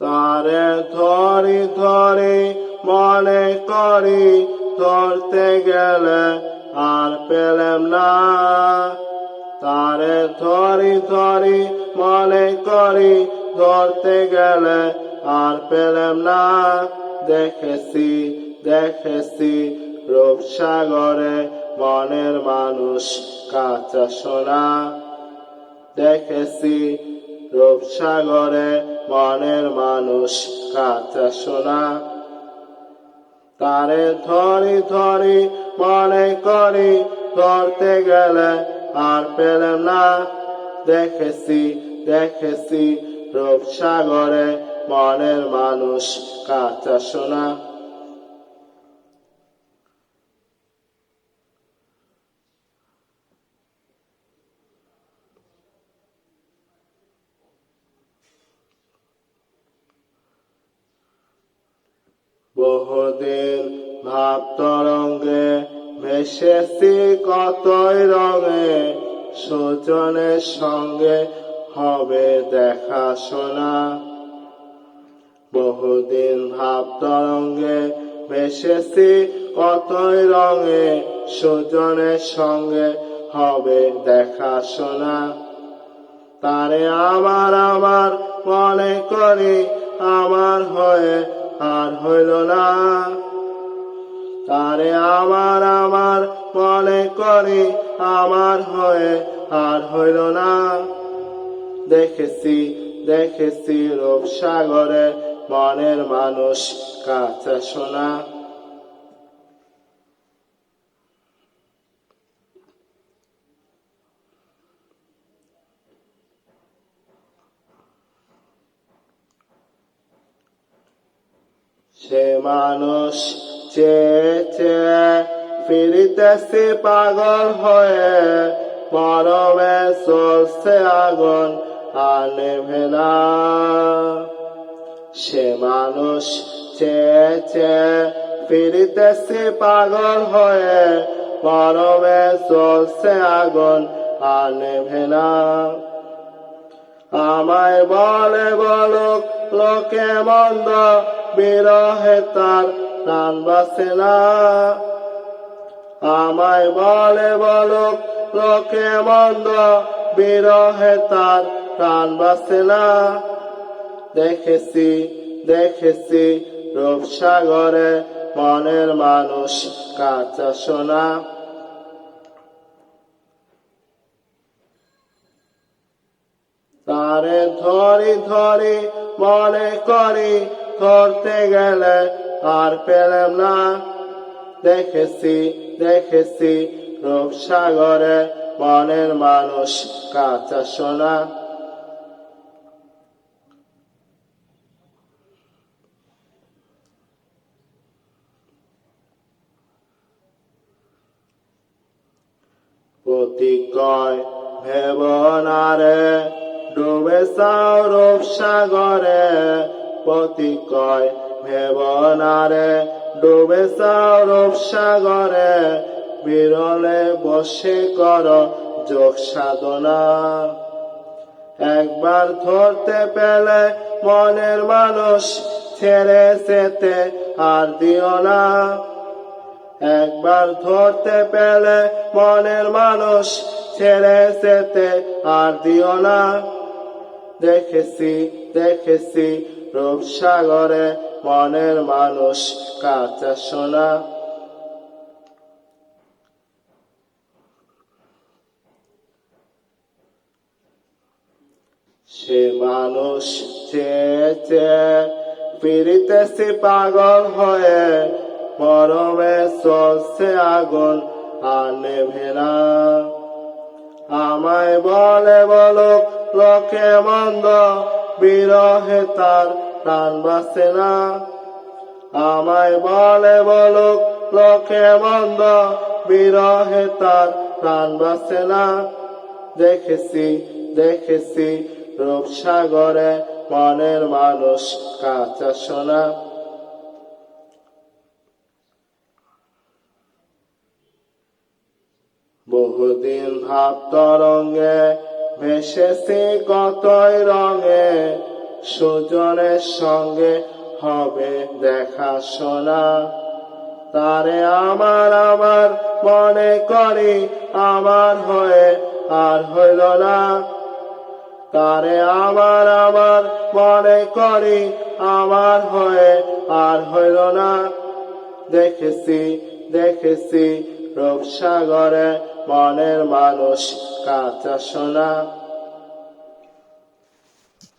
তারে ধরি ধরি মনে করি ধরতে গেলে আর পেলাম না। তারে ধরি ধরি মনে করি ধরতে গেলে আর পেলাম না। দেখেছি দেখেছি রূপসাগরে মনের মানুষ কাঁচা সোনা। দেখেছি রূপসাগরে মনের মানুষ কাঁচা সোনা। তারে ধরি ধরি মনে করি ধরতে গেলে আর পেলাম না। দেখেছি দেখেছি রূপসাগরে মনের মানুষ কাঁচা সোনা। বহুদিন ভাব তরঙ্গে ভেসেছি কতই রঙে, সুজনের সঙ্গে হবে দেখা শোনা। বহুদিন ভাব তরঙ্গে ভেসেছি কতই রঙে, সুজনের সঙ্গে হবে দেখা শোনা। তারে আমার আমার মনে করি আমার হয়ে আর হইল না। তারে আমার আমার মনে করি আমার হয়ে আর হইল না। দেখেছি দেখেছি রূপসাগরে মনের মানুষ কাঁচা সোনা। সে মানুষ চেয়ে চেয়ে ফিরিতেছি পাগল হয়ে, মরমে চলছে আগুন আর নেভে না। সে মানুষ চেয়ে চেয়ে ফিরিতেছি পাগল হয়ে, মরমে চলছে আগুন আর নেভে না। আমায় বলে বলুক লোকে মন্দ, বিরহে তার প্রাণ বাঁচে না। আমায় বলে বলুক লোকে মন্দ, বিরহে তার প্রাণ বাঁচে না। দেখেছি দেখেছি রূপসাগরে মনের মানুষ কাঁচা সোনা। তারে ধরি ধরি মনে করি ধরতে গেলে আর পেলাম না। দেখেছি দেখেছি রূপসাগরে মনের মানুষ কাঁচা সোনা। প্রতিকয় ভেব না রে ডুবে যাও রূপসাগরে। প্রতিকয় ভেব না রে ডুবে যাও রূপসাগরে। বিরলে বসে কর যোগ সাধনা। একবার ধরতে পেলে মনের মানুষ ছেড়ে যেতে আর দিও না। একবার ধরতে পেলে মনের মানুষ ছেড়ে যেতে আর দিও না। দেখেছি দেখেছি রূপসাগরে মনের মানুষ কাঁচা সোনা। সে মানুষ চেয়ে চেয়ে ফিরিতেছি পাগল হয়ে, মরমে চলছে আগুন আর নেভে না। আমায় বলে বলুক লোকে মন্দ, বিরহে তার প্রাণ বাঁচে না। আমায় বলে বলুক লোকে মন্দ, বিরহে তার প্রাণ বাঁচে না। দেখেছি দেখেছি রূপসাগরে মনের মানুষ কাঁচা সোনা। বহুদিন ভাব তরঙ্গে ভেসেছি কতই রঙে, সুজনের সঙ্গে হবে দেখাশোনা। তারে আমার আমার মনে করি, আমার হয়ে আর হইল না। তারে আমার আমার মনে করি, আমার হয়ে আর হইল না। দেখেছি দেখেছি রূপসাগরে মনের মানুষ কাঁচা সোনা।